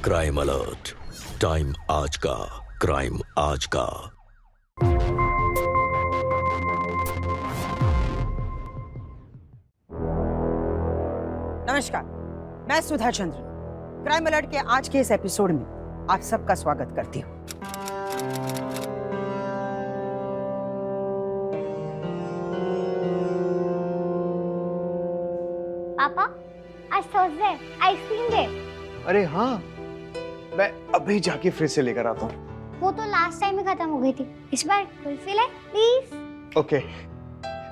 Crime alert, time आज का, crime आज का। नमस्कार, मैं सुधा चंद्र क्राइम अलर्ट के आज के इस एपिसोड में आप सबका स्वागत करती हूँ। पापा, आज थर्सडे, आइसक्रीम डे। अरे हाँ, मैं अभी जाके फिर से लेकर आता हूँ। वो तो लास्ट टाइम ही खत्म हो गई थी, इस बार कुल्फी ले प्लीज। ओके,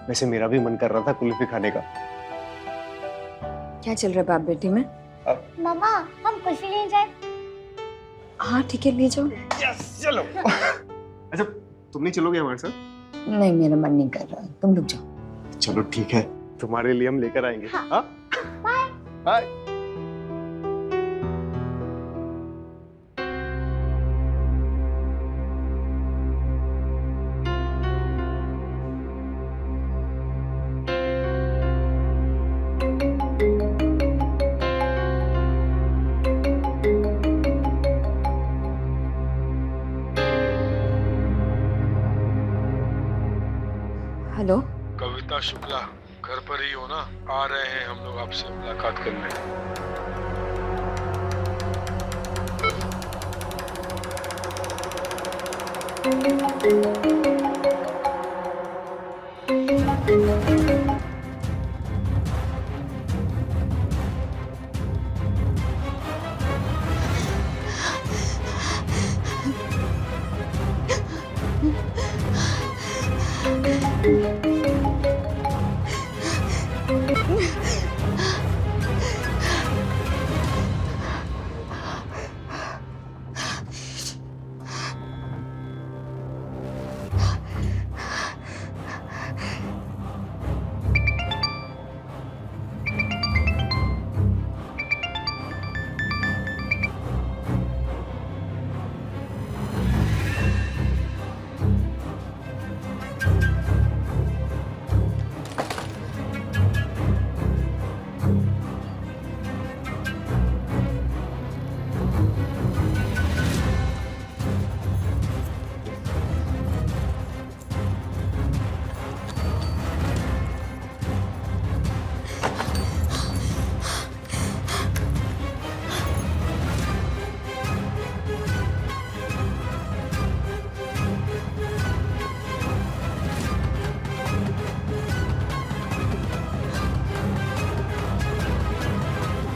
वैसे मेरा भी मन कर रहा था कुल्फी खाने का। क्या चल रहा है बाप बेटी में? मम्मा, हम कुल्फी लेने जाए? हाँ ठीक है, ले जाओ। यस, चलो। अच्छा, तुम नहीं चलोगे हमारे साथ? नहीं, मेरा मन नहीं कर रहा, तुम रुक जाओ। चलो ठीक है, तुम्हारे लिए हम लेकर आएंगे। हाँ। Bye bye. Hello, Kavita Shukla, घर पर ही हो ना? आ रहे हैं हम लोग आपसे मुलाकात करने।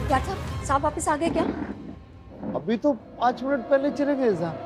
क्या था? साहब वापस आ गए क्या? अभी तो 5 मिनट पहले चले गए साहब।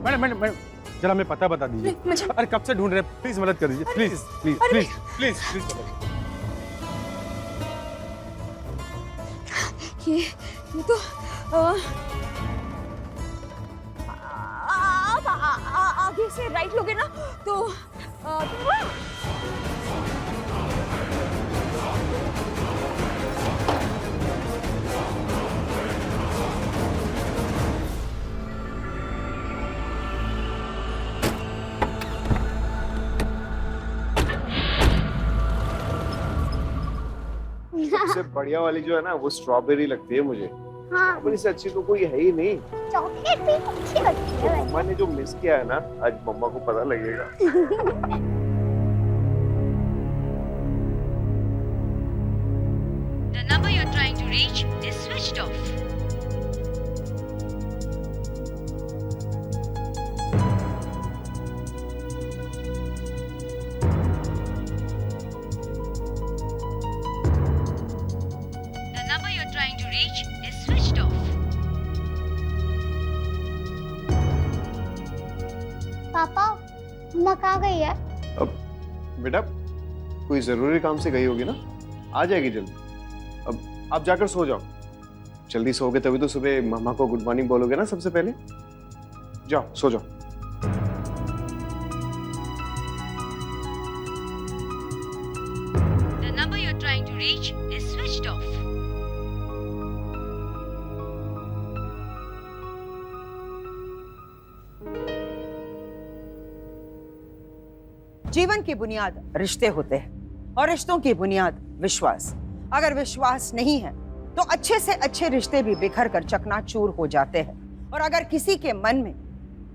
मैडम मैडम मैडम, जरा हमें पता बता दीजिए। मुझे अरे कब से ढूंढ रहे हैं, प्लीज मदद कर दीजिए। Please please please please please ये तो आप आगे से राइट लोगे ना तो सबसे बढ़िया वाली जो है ना, वो स्ट्रॉबेरी लगती है मुझे। हाँ, स्ट्रॉबेरी से अच्छी तो कोई है ही नहीं। चॉकलेट भी अच्छी लगती है वैसे। मम्मा ने जो मिस किया है ना, आज मम्मा को पता लगेगा। The number you're trying to reach is switched off. The number you're trying to reach is switched off. पापा, मम्मा कहाँ गई है? अब बेटा कोई जरूरी काम से गई होगी ना? आ जाएगी जल्दी। अब आप जाकर सो जाओ, जल्दी सोओगे तभी तो सुबह मामा को गुड मॉर्निंग बोलोगे ना सबसे पहले। जाओ सो जाओ। The number you're trying to reach is switched off. जीवन की बुनियाद रिश्ते होते हैं और रिश्तों की बुनियाद विश्वास। अगर विश्वास नहीं है तो अच्छे से अच्छे रिश्ते भी बिखर कर चकनाचूर हो जाते हैं। और अगर किसी के मन में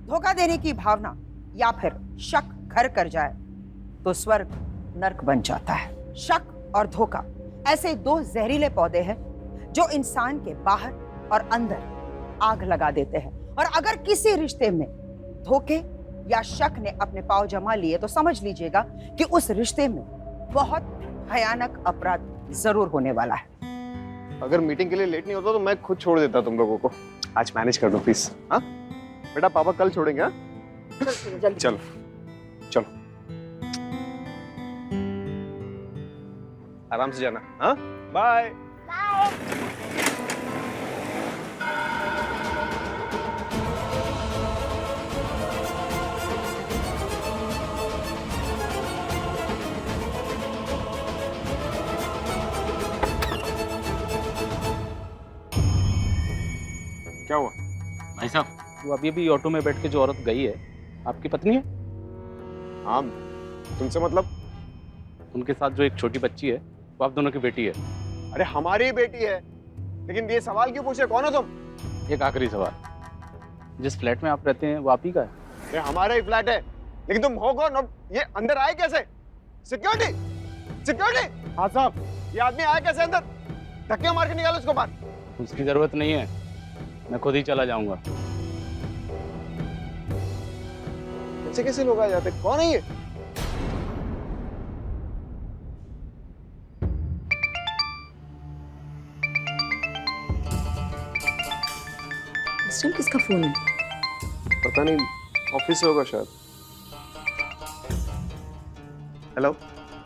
धोखा देने की भावना या फिर शक घर कर जाए तो स्वर्ग नर्क बन जाता है। शक और धोखा ऐसे दो जहरीले पौधे हैं जो इंसान के बाहर और अंदर आग लगा देते हैं। और अगर किसी रिश्ते में धोखे या शक ने अपने पांव जमा लिए तो समझ लीजिएगा कि उस रिश्ते में बहुत भयानक अपराध जरूर होने वाला है। अगर मीटिंग के लिए लेट नहीं होता तो मैं खुद छोड़ देता तुम लोगों को। आज मैनेज कर दो प्लीज। हाँ बेटा, पापा कल छोड़ेंगे। हाँ जल्दी चलो चलो, आराम से जाना। हाँ बाय। क्या हुआ? भाई साहब, वो अभी अभी ऑटो में बैठ के जो औरत गई है, आपकी पत्नी है? हाँ, तुमसे मतलब? उनके साथ जो एक छोटी बच्ची है, वो आप दोनों की बेटी है। अरे हमारी बेटी है, लेकिन ये सवाल क्यों पूछे? कौन हो तुम? एक आखिरी सवाल, जिस फ्लैट में आप रहते हैं वो आप ही का है? ये हमारा ही फ्लैट है, लेकिन तुम हो कौन और ये अंदर आए कैसे? Security, security. हाँ साहब, ये आदमी आया कैसे अंदर? धक्के मार के निकालो इसको बाहर। उसकी जरूरत नहीं है, मैं खुद ही चला जाऊंगा। कैसे कैसे लोग आ जाते? कौन है ये? इस टाइम किसका फोन है? पता नहीं, ऑफिस से होगा शायद। हेलो,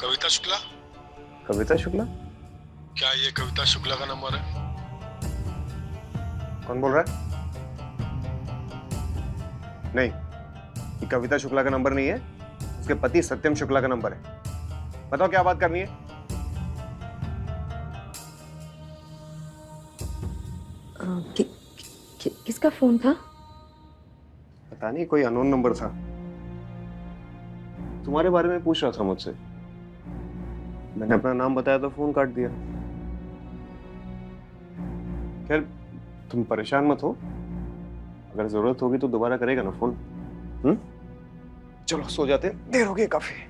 कविता शुक्ला? कविता शुक्ला? क्या ये कविता शुक्ला का नंबर है? कौन बोल रहा है? नहीं, ये कविता शुक्ला का नंबर नहीं है, उसके पति सत्यम शुक्ला का नंबर है। बताओ क्या बात करनी है? किसका फोन था? पता नहीं, कोई अननोन नंबर था। तुम्हारे बारे में पूछ रहा था मुझसे। मैंने अपना नाम बताया तो फोन काट दिया। खैर, तुम परेशान मत हो, अगर जरूरत होगी तो दोबारा करेगा ना फोन। चलो सो जाते हैं, देर हो गई काफी।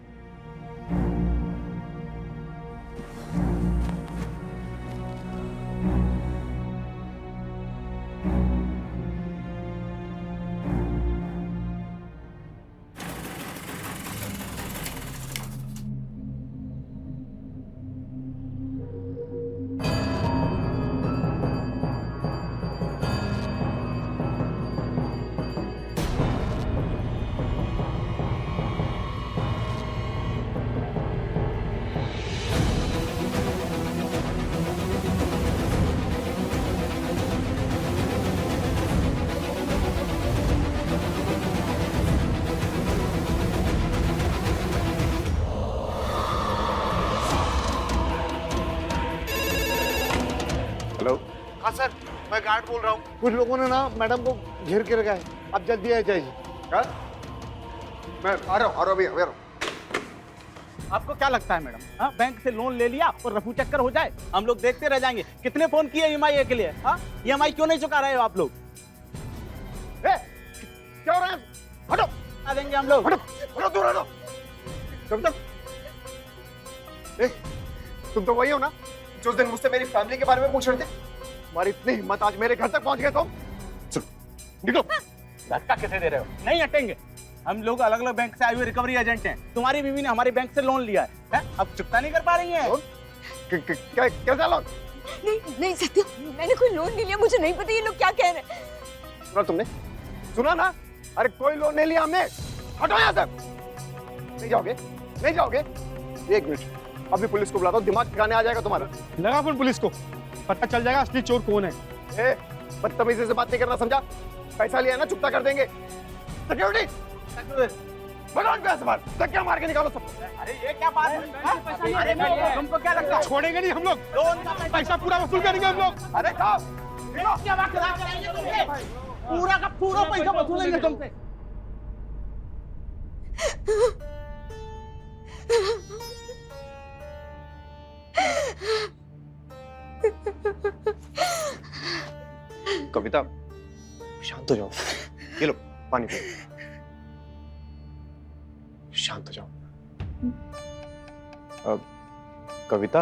हेलो। हाँ सर, मैं गार्ड बोल रहा हूँ। कुछ लोगों ने ना मैडम को घेर के रखा है, आप जल्दी आ जाइए। क्या? मैं आ रहा हूँ, अभी आ रहा हूँ। आपको क्या लगता है मैडम, हाँ बैंक से लोन ले लिया और रफू चक्कर हो जाए, हम लोग देखते रह जाएंगे? कितने फोन किए ईएमआई के लिए? हाँ ईएमआई क्यों नहीं चुका रहे हो आप लोग? क्या हो रहा है? हटो, आ देंगे हम लोग। हटो, हटो, दूर हटो। तुम तो वही हो ना जो उस दिन मुझसे मेरी फैमिली के बारे में पूछ रहे थे? तुम्हारी इतनी हिम्मत, आज मेरे घर तक पहुंच गए तुम। निकलो। धक्का कैसे दे रहे हो? नहीं हटेंगे। हम लोग अलग अलग बैंक से आए हुए रिकवरी एजेंट हैं। तुम्हारी बीवी ने हमारे बैंक से लोन लिया है? अब चुकता नहीं कर पा रही है। क्या लोन? नहीं सत्य, मैंने कोई लोन नहीं लिया, मुझे नहीं पता ये लोग क्या कह रहे हैं। सुना तुमने? सुना ना? अरे कोई लोन नहीं लिया हमने। हटो यहाँ से। नहीं जाओगे? नहीं जाओगे? एक मिनट, अभी पुलिस को बुलाता हूँ, दिमाग ठिकाने आ जाएगा तुम्हारा। लगा फोन पुलिस को, पता चल जाएगा असली चोर कौन है। ए, बदतमीजी से बात नहीं करना, समझा? पैसा लिया ना, चुपता कर देंगे। सिक्योरिटी, भगवान पे बाहर, धक्के मार के निकालो सबको। अरे ये क्या बात है? अरे तुमको क्या लगता है? छोड़ेंगे नहीं हम लोग, लोन का पैसा पूरा वसूल करेंगे हम लोग। अरे कहाँ? क्या बात कराएंगे तुमसे? पूरा का पूरा पैसा वसूलेंगे तुमसे। कविता, शांत हो जाओ। ये लो पानी पियो। शांत हो जाओ। अब कविता,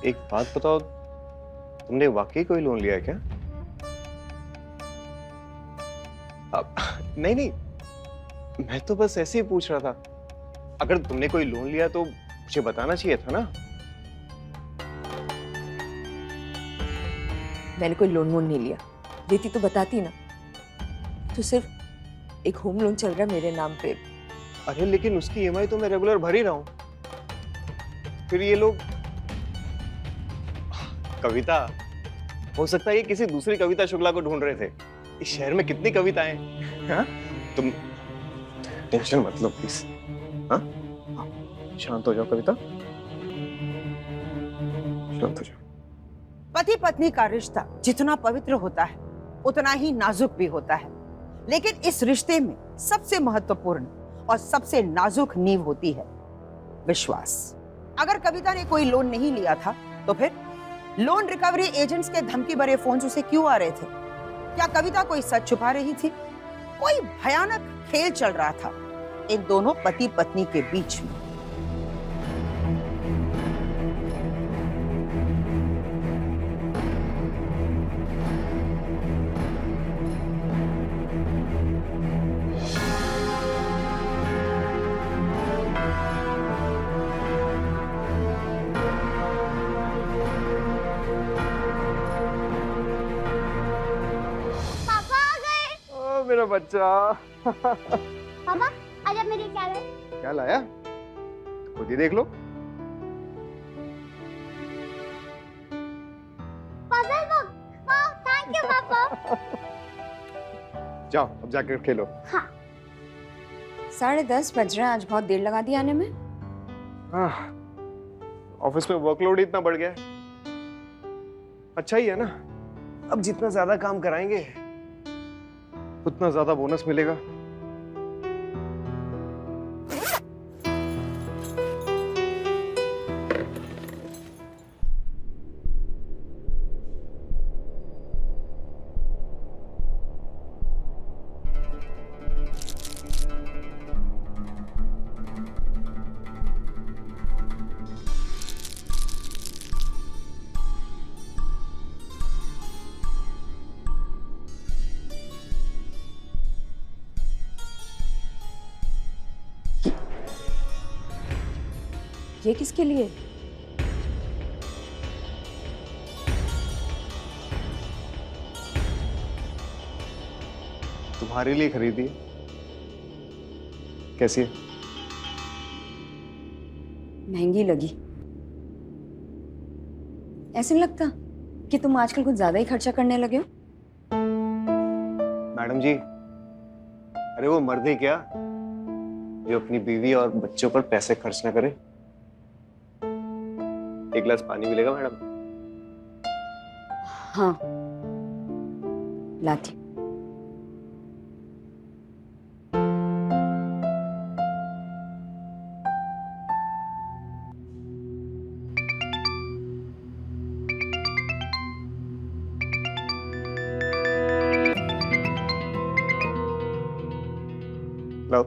एक बात बताओ, तुमने वाकई कोई लोन लिया है क्या? अब नहीं नहीं, मैं तो बस ऐसे ही पूछ रहा था। अगर तुमने कोई लोन लिया तो मुझे बताना चाहिए था ना। मैंने कोई लोन वोन नहीं लिया, देती तो बताती ना। तो सिर्फ एक होम लोन चल रहा है मेरे नाम पे। अरे लेकिन उसकी ईएमआई तो मैं रेगुलर भर ही रहा हूं। फिर ये लोग, कविता, हो सकता है ये किसी दूसरी कविता शुक्ला को ढूंढ रहे थे। इस शहर में कितनी कविताएं हैं। तुम टेंशन मत लो प्लीज। हाँ, शांत हो जाओ कविता, शांत हो जाओ। पति पत्नी का रिश्ता जितना पवित्र होता है उतना ही नाजुक भी होता है, लेकिन इस रिश्ते में सबसे महत्वपूर्ण और सबसे नाजुक नींव होती है विश्वास। अगर कविता ने कोई लोन नहीं लिया था तो फिर लोन रिकवरी एजेंट्स के धमकी भरे फोन उसे क्यों आ रहे थे? क्या कविता कोई सच छुपा रही थी? कोई भयानक खेल चल रहा था इन दोनों पति पत्नी के बीच में। मेरा बच्चा। पापा आज आप मेरे क्या लाए? क्या लाया? खुद ही देख लो। Puzzle book. वाह, थैंक यू पापा। जाओ अब जाकर खेलो। हाँ। 10:30 बज रहे हैं, आज बहुत देर लगा दी आने में। ऑफिस में वर्कलोड इतना बढ़ गया है। अच्छा ही है ना, अब जितना ज्यादा काम कराएंगे उतना ज्यादा बोनस मिलेगा। ये किसके लिए? तुम्हारे लिए खरीदी। कैसी है? महंगी लगी। ऐसे नहीं लगता कि तुम आजकल कुछ ज्यादा ही खर्चा करने लगे हो? मैडम जी, अरे वो मर्द ही क्या जो अपनी बीवी और बच्चों पर पैसे खर्च ना करे। एक गिलास पानी मिलेगा मैडम? हाँ, लाती। लो।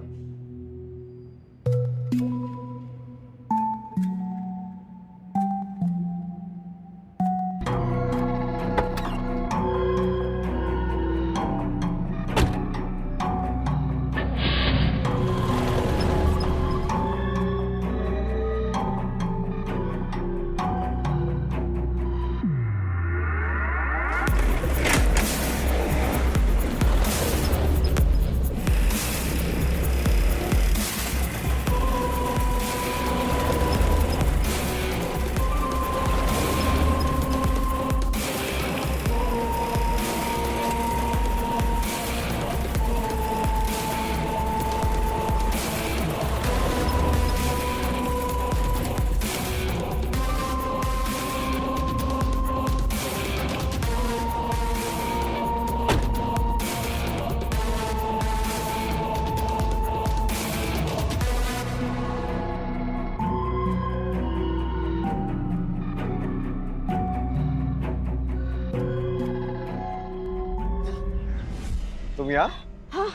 तुम यहाँ? हाँ।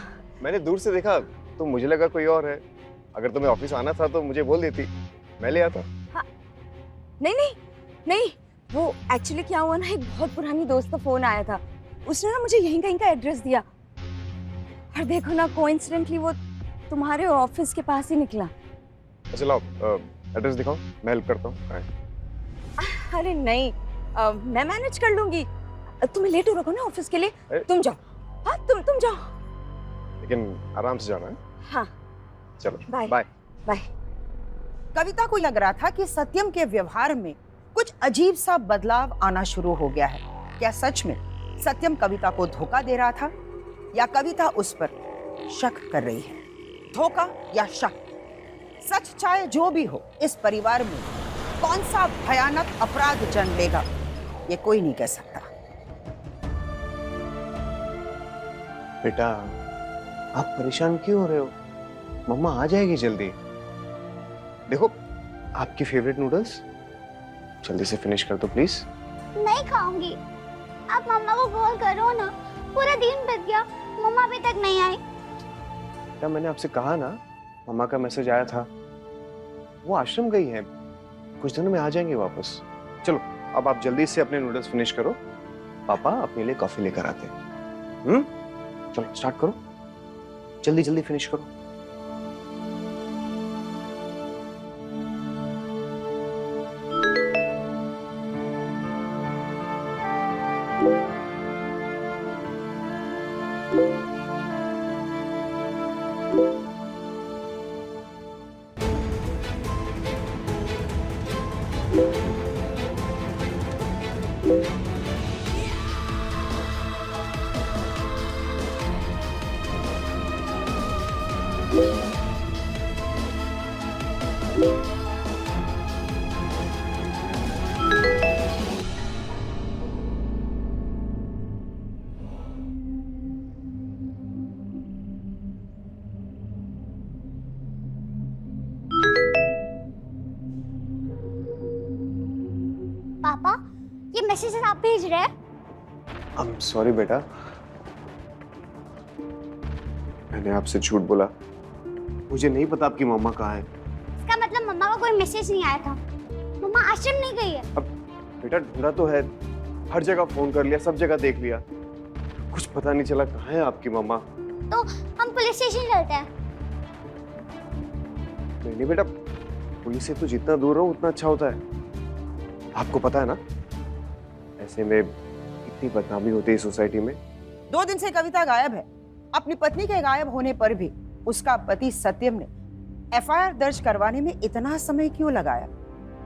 मैंने दूर से देखा तो मुझे लगा कोई और है। अगर तुम्हें ऑफिस आना था तो मुझे बोल देती, मैं ले आता। हाँ। नहीं नहीं नहीं, वो एक्चुअली क्या हुआ ना, एक बहुत पुरानी दोस्त का फोन आया था, उसने ना मुझे यहीं कहीं का एड्रेस दिया और देखो ना कोइंसिडेंटली वो तुम्हारे ऑफिस के पास ही निकला। अच्छा लाओ एड्रेस दिखाओ, मैं हेल्प करता हूँ। अरे नहीं, मैं मैनेज कर लूंगी, तुम्हें लेट हो रखो ना ऑफिस के लिए, तुम जाओ। हाँ तुम जाओ, लेकिन आराम से जाना है। हाँ चलो बाय बाय। बाय। कविता को लग रहा था कि सत्यम के व्यवहार में कुछ अजीब सा बदलाव आना शुरू हो गया है। क्या सच में सत्यम कविता को धोखा दे रहा था या कविता उस पर शक कर रही है? धोखा या शक, सच चाहे जो भी हो, इस परिवार में कौन सा भयानक अपराध जन्म लेगा ये कोई नहीं कह सकता। बेटा आप परेशान क्यों हो रहे हो? मम्मा आ जाएगी जल्दी। देखो आपकी फेवरेट नूडल्स, जल्दी से फिनिश कर दो प्लीज। नहीं खाऊंगी, आप मम्मा को कॉल करो ना, पूरा दिन बीत गया, मम्मा अभी तक नहीं आई। क्या मैंने आपसे कहा ना, मम्मा का मैसेज आया था, वो आश्रम गई है, कुछ दिनों में आ जाएंगे वापस। चलो अब आप जल्दी से अपने नूडल्स फिनिश करो, पापा अपने लिए कॉफी लेकर आते हैं। चलो स्टार्ट करो, जल्दी जल्दी फिनिश करो। पापा ये मैसेज आप भेज रहे हैं? आई एम सॉरी बेटा, मैंने आपसे झूठ बोला, मुझे नहीं पता आपकी मम्मा कहाँ है। इसका मतलब मम्मा का कोई मैसेज नहीं आया था, मम्मा आश्रम नहीं गई है। अब बेटा ढूंढा तो है, हर जगह फोन कर लिया, सब जगह देख लिया, कुछ पता नहीं चला कहाँ है आपकी मम्मा। तो हम पुलिस स्टेशन चलते हैं। नहीं बेटा, पुलिस से तो जितना दूर रहो उतना अच्छा होता है। आपको पता है ना, ऐसे में इतनी बदनामी होती है सोसाइटी में। 2 दिन से कविता गायब है। अपनी पत्नी के गायब होने पर भी उसका पति सत्यम ने एफआईआर दर्ज करवाने में इतना समय क्यों लगाया?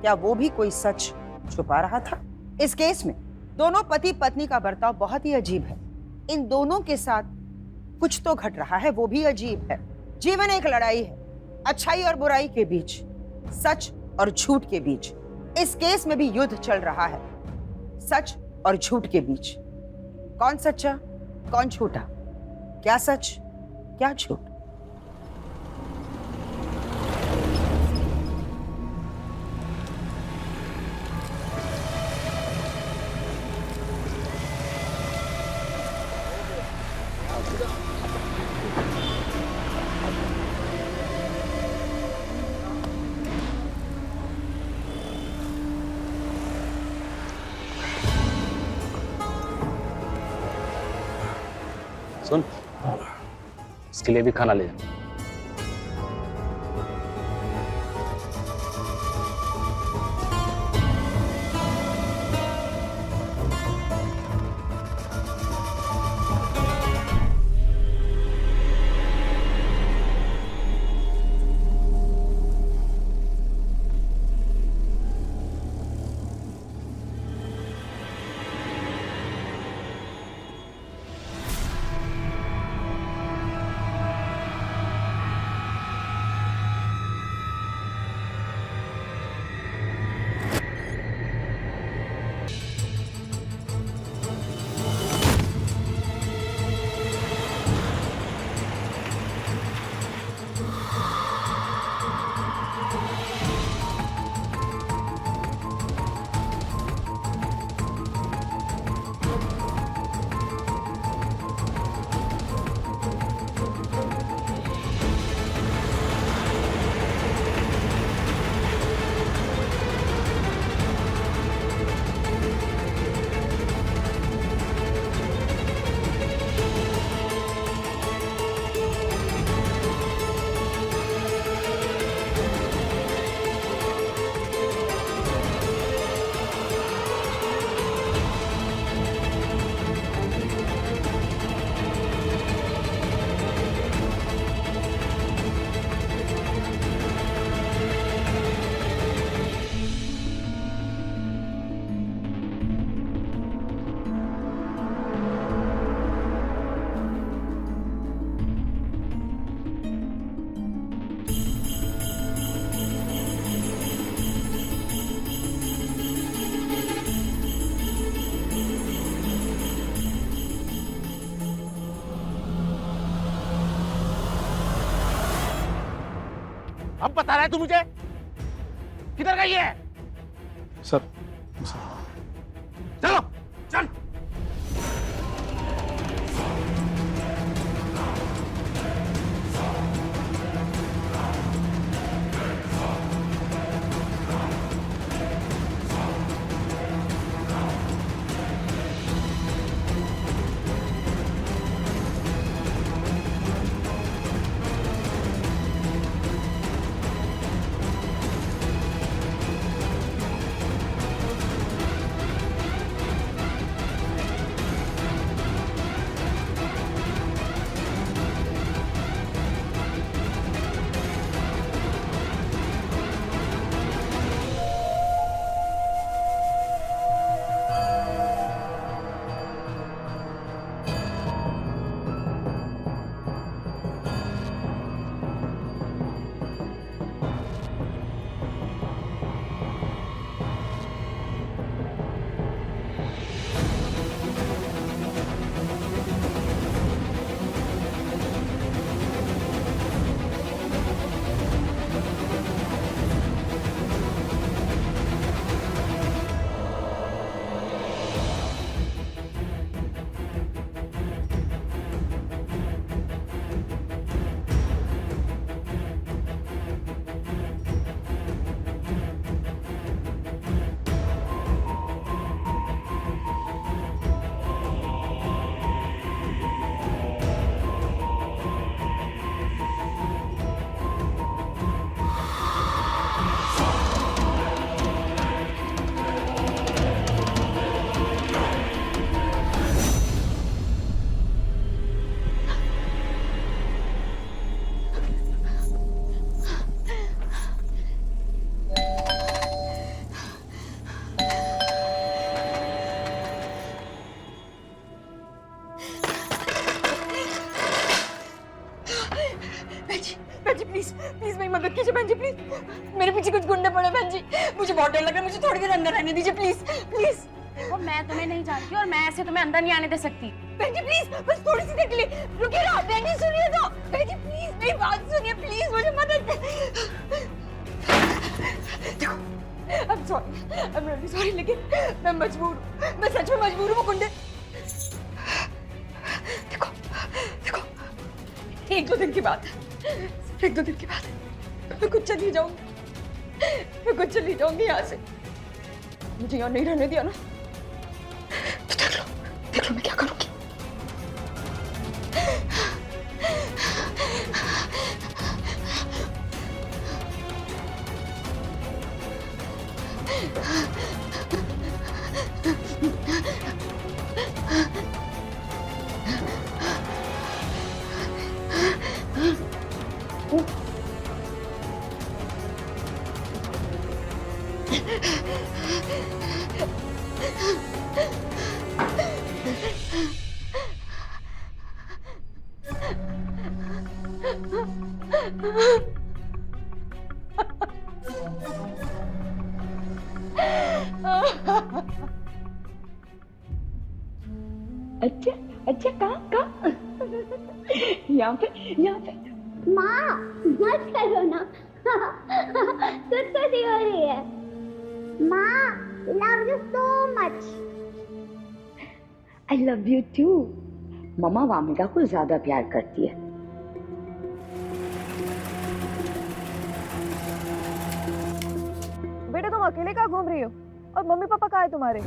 क्या वो भी कोई सच छुपा रहा था? इस केस में दोनों पति पत्नी का बर्ताव बहुत ही अजीब है। इन दोनों के साथ कुछ तो घट रहा है, वो भी अजीब है। जीवन एक लड़ाई है, अच्छाई और बुराई के बीच, सच और झूठ के बीच। इस केस में भी युद्ध चल रहा है, सच और झूठ के बीच। कौन सच्चा, कौन झूठा? क्या सच, क्या झूठ? सुन, इसके लिए भी खाना ले जा। अब बता रहा है तू मुझे? किधर गई है? सर चलो चल। प्लीज प्लीज मेरी मदद कीजिए बहन जी, प्लीज। मेरे पीछे कुछ गुंडे पड़े बहन जी, मुझे बहुत डर लग रहा है, मुझे थोड़ी देर अंदर रहने दीजिए प्लीज प्लीज। देखो मैं तुम्हें नहीं जानती और मैं ऐसे तुम्हें अंदर नहीं आने दे सकती। बहन जी प्लीज, बस थोड़ी सी देर के लिए रुकिए ना। बहन जी सुनिए तो, बहन जी प्लीज मेरी बात सुनिए प्लीज, मुझे मदद। देखो I am sorry, I am really sorry, लेकिन मैं मजबूर हूँ, मैं सच में मजबूर हूँ। वो गुंडे देखो देखो, एक दो दिन की बात है, सिर्फ एक दो दिन की बात है, मैं कुछ चली जाऊंगी, मैं कुछ चली जाऊंगी यहाँ से। मुझे यहाँ नहीं रहने दिया ना, तो देख लो मैं क्या करूंगी। अच्छा अच्छा, कहाँ यहाँ पे। माँ मत करो ना, कुछ नहीं हो रही है। माँ love you so much. I love you too. मम्मा वामिका को ज्यादा प्यार करती है। बेटा तुम अकेले कहाँ घूम रही हो, और मम्मी पापा कहाँ है तुम्हारे?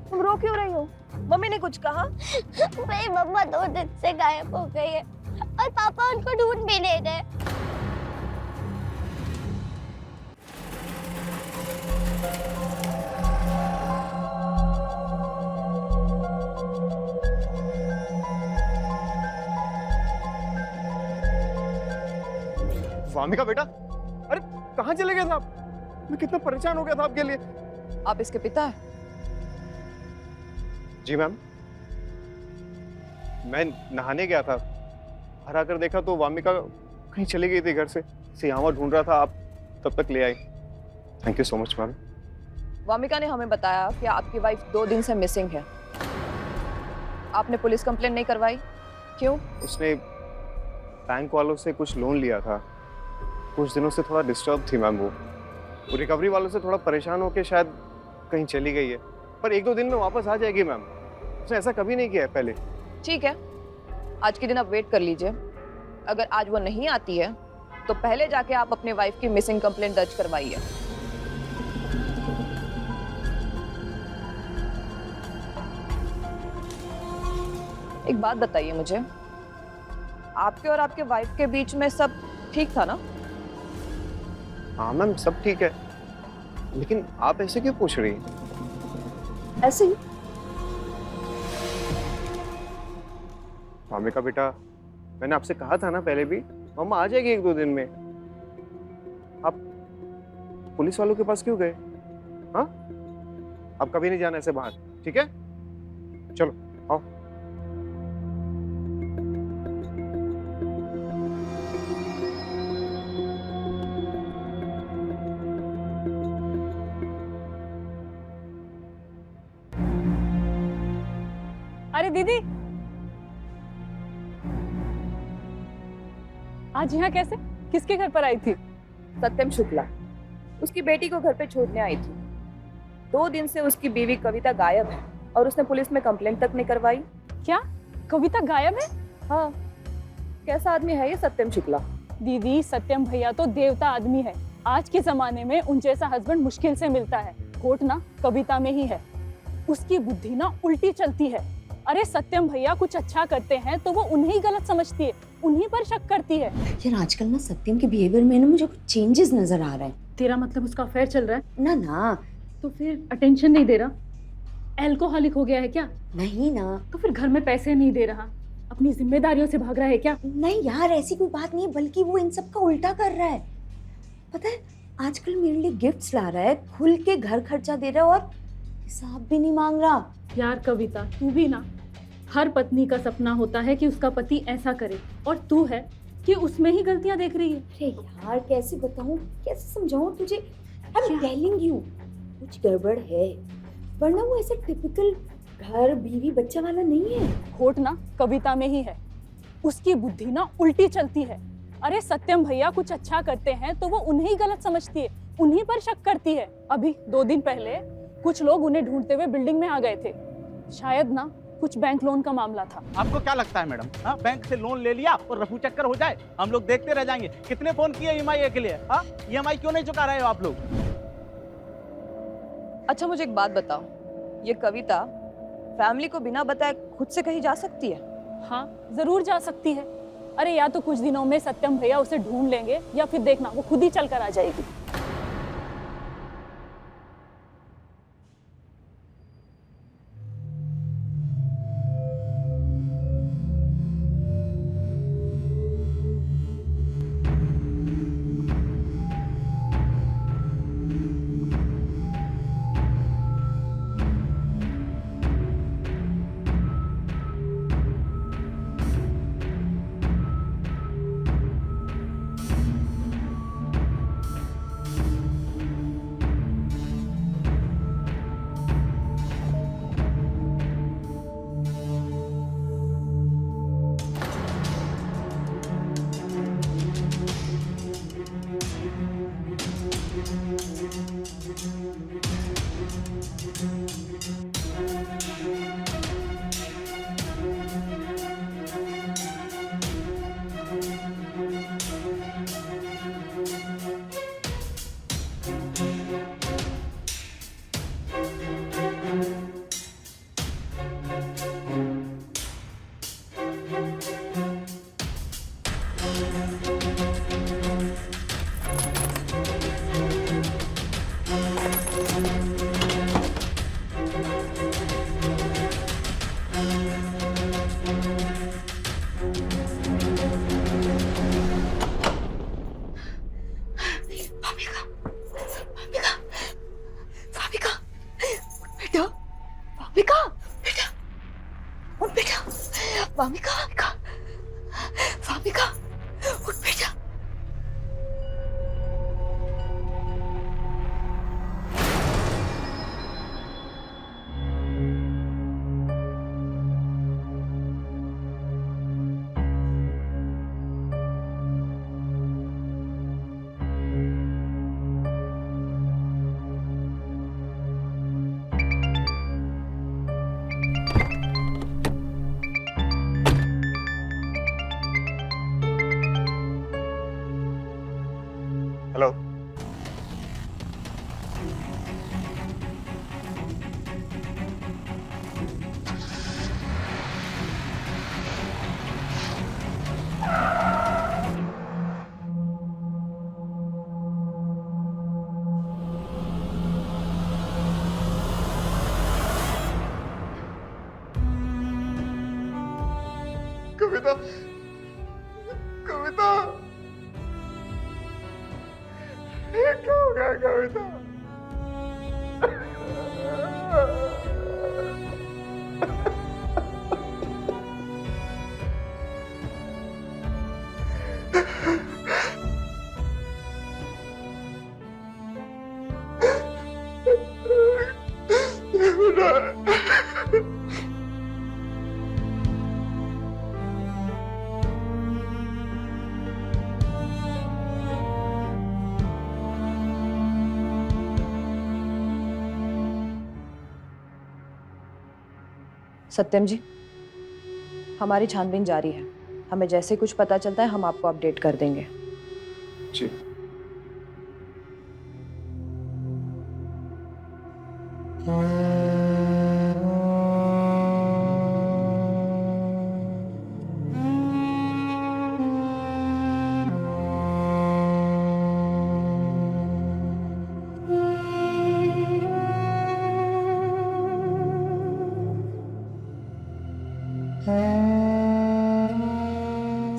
तुम रो क्यों रही हो? मम्मी ने कुछ कहा? मेरी मम्मा 2 दिन से गायब हो गई है और पापा उनको ढूंढ भी नहीं रहे। वामिका बेटा, अरे कहाँ चले गए थे आप? मैं कितना परेशान हो गया था आपके लिए। आप इसके पिता हैं? जी मैम, मैं नहाने गया था, घर आकर देखा तो वामिका कहीं चली गई थी घर से। यहाँ ढूंढ रहा था, आप तब तक ले आई। Thank you so much ma'am. Vamika ने हमें बताया कि आपकी वाइफ 2 दिन से मिसिंग है। आपने पुलिस कंप्लेंट नहीं करवाई? क्यों? उसने बैंक वालों से कुछ लोन लिया था, कुछ दिनों से थोड़ा डिस्टर्ब थी मैम। वो रिकवरी वालों से थोड़ा परेशान होकर शायद कहीं चली गई है, पर 1-2 दिन में वापस आ जाएगी मैम। उसने ऐसा कभी नहीं किया है पहले। ठीक है, आज के दिन आप वेट कर लीजिए। अगर आज वो नहीं आती है तो पहले जाके आप अपने वाइफ की मिसिंग कंप्लेंट दर्ज करवाइए। एक बात बताइए मुझे, आपके और आपके वाइफ के बीच में सब ठीक था ना? हाँ मैम, सब ठीक है, लेकिन आप ऐसे क्यों पूछ रही हैं? ऐसे ही। वामिका बेटा, मैंने आपसे कहा था ना पहले भी, मम्मा आ जाएगी 1-2 दिन में। आप पुलिस वालों के पास क्यों गए? हाँ, आप कभी नहीं जाना ऐसे बाहर, ठीक है? चलो आओ। अरे दीदी, आज यहाँ कैसे? किसके घर पर आई थी? सत्यम शुक्ला उसकी बेटी को घर पे छोड़ने आई थी। 2 दिन से उसकी बीवी कविता गायब है और उसने पुलिस में कंप्लेंट तक नहीं करवाई। क्या कविता गायब है? हाँ, कैसा आदमी है ये सत्यम शुक्ला? दीदी, सत्यम भैया तो देवता आदमी है। आज के जमाने में उन जैसा हस्बैंड मुश्किल से मिलता है। खोट ना कविता में ही है। उसकी बुद्धि ना उल्टी चलती है। अरे सत्यम भैया कुछ अच्छा करते हैं तो वो उन्हें गलत समझती है, उन्हीं पर शक करती है। यार आजकल ना सत्यम के बिहेवियर में ना मुझे कुछ चेंजेस नजर आ रहे हैं। तेरा मतलब उसका अफेयर चल रहा है? ना ना। तो फिर अटेंशन नहीं दे रहा? एल्कोहलिक हो गया है क्या? नहीं ना। तो फिर घर में पैसे नहीं दे रहा, अपनी जिम्मेदारियों से भाग रहा है क्या? नहीं यार, ऐसी कोई बात नहीं है, बल्कि वो इन सब का उल्टा कर रहा है। पता है, आजकल मेरे लिए गिफ्ट्स ला रहा है, खुल के घर खर्चा दे रहा है और हिसाब भी नहीं मांग रहा। यार कविता, तू भी ना, हर पत्नी का सपना होता है कि उसका पति ऐसा करे, और तू है कि उसमें ही गलतियां देख रही है। अरे यार कैसे बताऊं, कैसे समझाऊं तुझे? आई एम टेलिंग यू, कुछ गड़बड़ है, वरना वो ऐसा टिपिकल घर बीवी बच्चा वाला नहीं है। खोट ना कविता में ही है, उसकी बुद्धि ना उल्टी चलती है। अरे सत्यम भैया कुछ अच्छा करते हैं तो वो उन्हें गलत समझती है, उन्हीं पर शक करती है। अभी 2 दिन पहले कुछ लोग उन्हें ढूंढते हुए बिल्डिंग में आ गए थे। शायद ना कुछ बैंक लोन का मामला था। आपको क्या लगता है मैडम, हाँ, बैंक से लोन ले लिया और रफू चक्कर हो जाए? हम लोग देखते रह जाएंगे। कितने फोन किए ईएमआई के लिए? हाँ, ईएमआई क्यों नहीं चुका रहे हो आप लोग? अच्छा मुझे एक बात बताओ, ये कविता फैमिली को बिना बताए खुद से कहीं जा सकती है? हाँ जरूर जा सकती है। अरे या तो कुछ दिनों में सत्यम भैया उसे ढूंढ लेंगे, या फिर देखना वो खुद ही चल कर आ जाएगी। हेलो। कविता, कविता, ये क्या हो गया कविता? सत्यम जी, हमारी छानबीन जारी है। हमें जैसे कुछ पता चलता है हम आपको अपडेट कर देंगे। जी।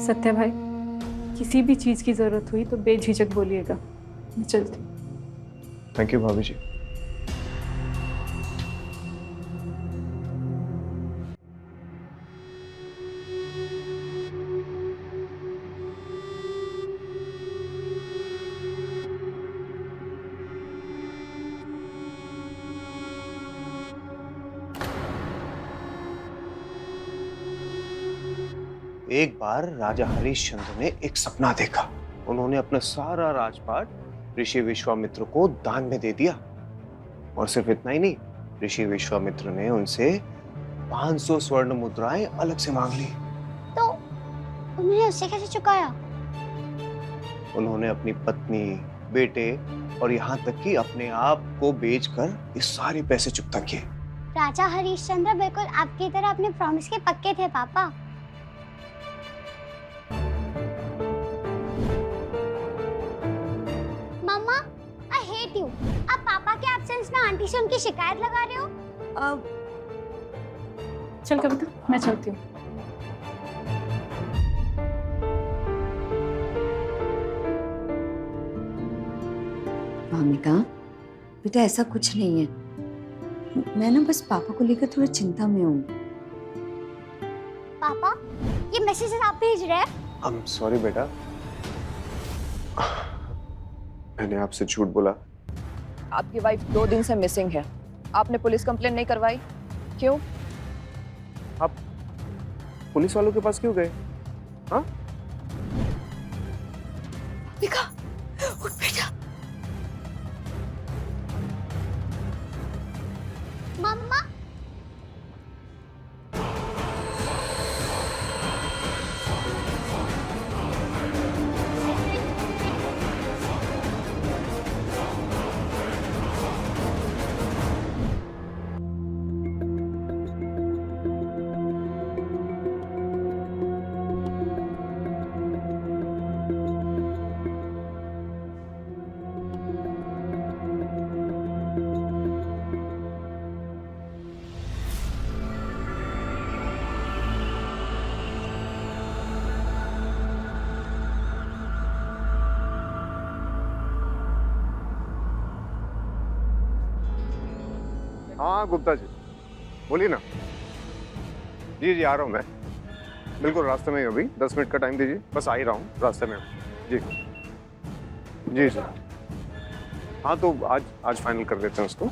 सत्या भाई, किसी भी चीज की जरूरत हुई तो बेझिझक बोलिएगा। मैं चलती हूँ। थैंक यू भाभी जी। एक बार राजा हरिश्चंद्र ने एक सपना देखा। उन्होंने अपना सारा राजपाट ऋषि विश्वामित्र को दान में दे दिया। और सिर्फ इतना ही नहीं, ऋषि विश्वामित्र ने उनसे 500 स्वर्ण मुद्राएं अलग से मांग ली। तो उन्होंने उससे कैसे चुकाया? उन्होंने अपनी पत्नी, बेटे और यहाँ तक कि अपने आप को बेचकर ये सारे पैसे चुकता किए। राजा हरिश्चंद्र बिल्कुल आपकी तरह अपने प्रॉमिस के पक्के थे पापा। मम्मा, I hate you। आप पापा के एब्सेंस में आंटी से उनकी शिकायत लगा रहे हो। चल कविता, मैं चलती हूँ। भामिका, बेटा ऐसा कुछ नहीं है। मैं ना बस पापा को लेकर थोड़ी चिंता में हूँ। पापा, ये मैसेजेस आप भेज रहे हैं? I'm sorry बेटा, मैंने आपसे झूठ बोला। आपकी वाइफ 2 दिन से मिसिंग है। आपने पुलिस कंप्लेंट नहीं करवाई, क्यों? आप पुलिस वालों के पास क्यों गए? हाँ? भामिका, उठ बेटा। मम्मा, हाँ गुप्ता जी, बोलिए ना। जी जी, आ रहा हूँ मैं, बिल्कुल रास्ते में ही। अभी 10 मिनट का टाइम दीजिए, बस आ ही रहा हूँ, रास्ते में हूँ। जी जी जी। हाँ तो आज फाइनल कर देते हैं उसको।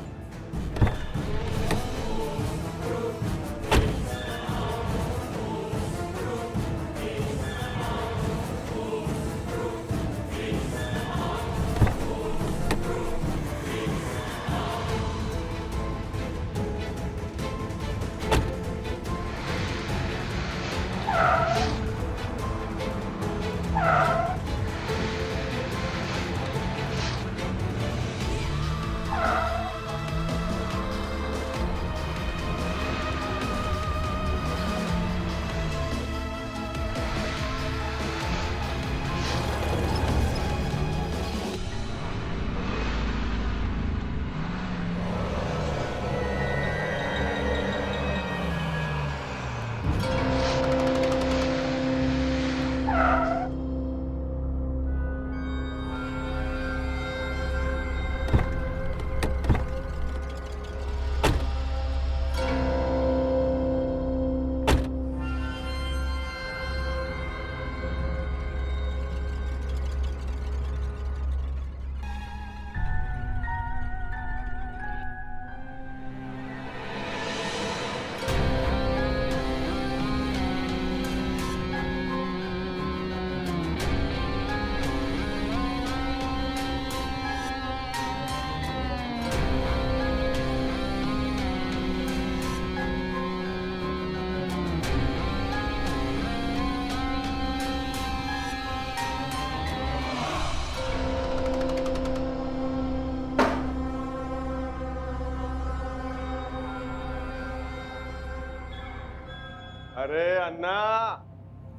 अरे अन्ना,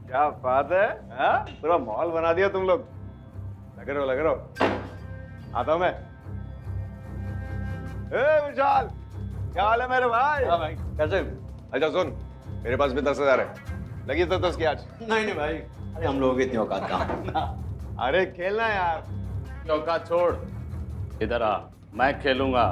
क्या बात है, हाँ? पूरा माहौल बना दिया तुम लोग। लग रहो। आता हूं मैं। विशाल, क्या हाल है मेरे भाई? हाँ भाई। कैसे? अच्छा सुन, मेरे पास भी 10,000 है, लगी तो 10 की आज। नहीं भाई, अरे हम लोगों की इतनी औकात कहाँ। अरे खेलना यार। औकात छोड़, इधर आ, मैं खेलूंगा।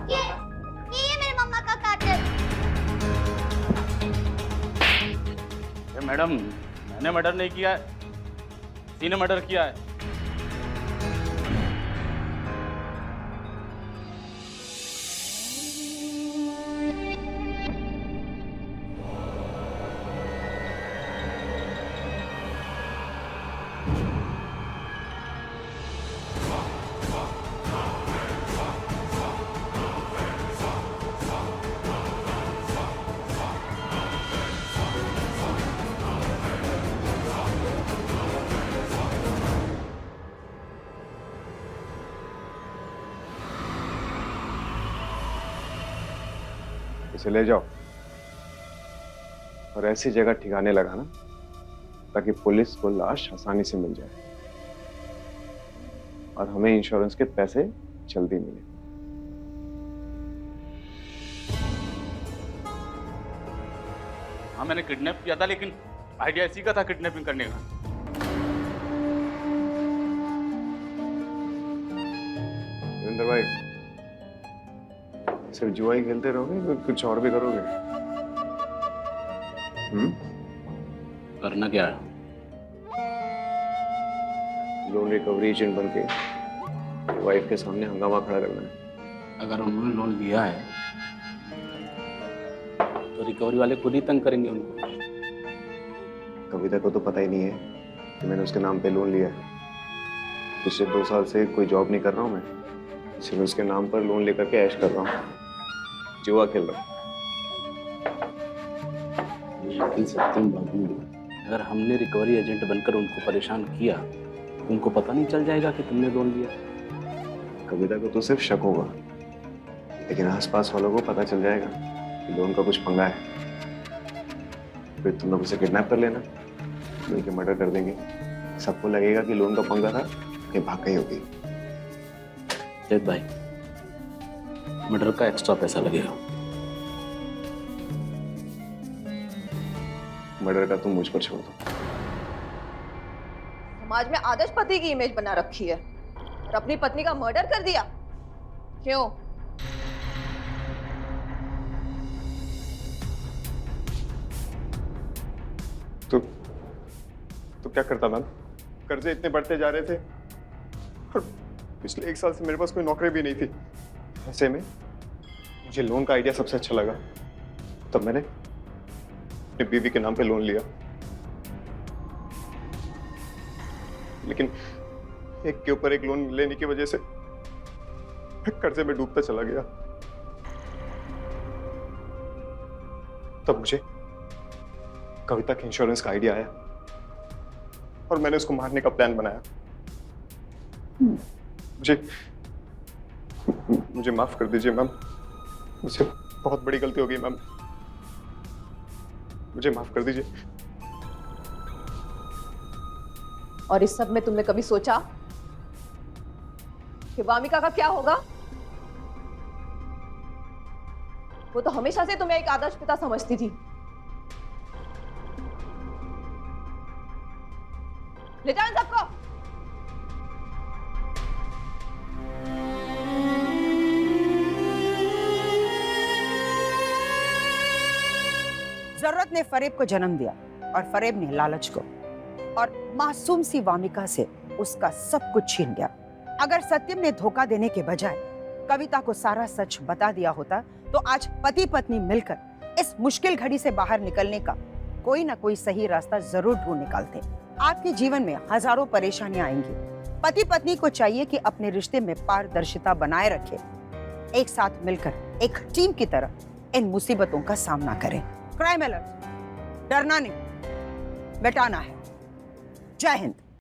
ये मेरे मम्मा का कातिल। मैडम, मैंने मर्डर नहीं किया है, किसी ने मर्डर किया है। इसे ले जाओ और ऐसी जगह ठिकाने लगाना ताकि पुलिस को लाश आसानी से मिल जाए और हमें इंश्योरेंस के पैसे जल्दी मिले। हाँ, मैंने किडनैप किया था, लेकिन आइडिया इसी का था किडनैपिंग करने का। रविंद्र भाई, सिर्फ जुआ ही खेलते रहोगे या कुछ और भी करोगे? करना क्या है? लोन रिकवरी एजेंट बन के वाइफ के सामने हंगामा खड़ा करना है। अगर उन्होंने लोन लिया है तो रिकवरी वाले खुद ही तंग करेंगे उनको। कविता को तो पता ही नहीं है कि मैंने उसके नाम पे लोन लिया है। पिछले 2 साल से कोई जॉब नहीं कर रहा हूँ मैं, सिर्फ उसके नाम पर लोन लेकर के ऐश कर रहा हूँ, जुआ खेल रहा हूँ। लेकिन सत्यम बाबू, अगर हमने रिकवरी एजेंट बनकर उनको परेशान किया तो उनको पता नहीं चल जाएगा कि तुमने लोन लिया? कविता को तो सिर्फ शक होगा, लेकिन आसपास वालों को पता चल जाएगा कि लोन का कुछ पंगा है। फिर तुम लोग उसे किडनैप कर लेना, मिलकर मर्डर कर देंगे। सबको लगेगा कि लोन का पंगा था, ये भाग गई होगी। चेत भाई, मर्डर का एक्स्ट्रा पैसा लगेगा। मर्डर का तुम मुझ पर छोड़ दो। समाज में आदर्श पति की इमेज बना रखी है और अपनी पत्नी का मर्डर कर दिया। क्यों? तो क्या करता मैम? कर्जे इतने बढ़ते जा रहे थे और पिछले 1 साल से मेरे पास कोई नौकरी भी नहीं थी। ऐसे में मुझे लोन का आइडिया सबसे अच्छा लगा, तब मैंने अपनी बीवी के नाम पे लोन लिया। लेकिन एक के ऊपर एक लोन लेने की वजह से मैं कर्जे में डूबता चला गया। तब मुझे कविता के इंश्योरेंस का आइडिया आया और मैंने उसको मारने का प्लान बनाया। मुझे माफ कर दीजिए मैम, मुझसे बहुत बड़ी गलती हो गई मैम, मुझे माफ कर दीजिए। और इस सब में तुमने कभी सोचा कि वामिका का क्या होगा? वो तो हमेशा से तुम्हें एक आदर्श पिता समझती थी। ले जाओ इन सबको। जरूरत ने फरेब को जन्म दिया और फरेब ने लालच को, और मासूम सी वामिका से उसका सब कुछ छीन गया। अगर सत्यम ने धोखा देने के बजाय कविता को सारा सच बता दिया होता तो आज पति पत्नी मिलकर इस मुश्किल घड़ी से बाहर निकलने का कोई ना कोई सही रास्ता जरूर ढूंढ निकालते। आपके जीवन में हजारों परेशानियां आएंगी। पति पत्नी को चाहिए कि अपने रिश्ते में पारदर्शिता बनाए रखे, एक साथ मिलकर एक टीम की तरह इन मुसीबतों का सामना करें। क्राइम अलर्ट, डरना नहीं, मिटाना है। जय हिंद।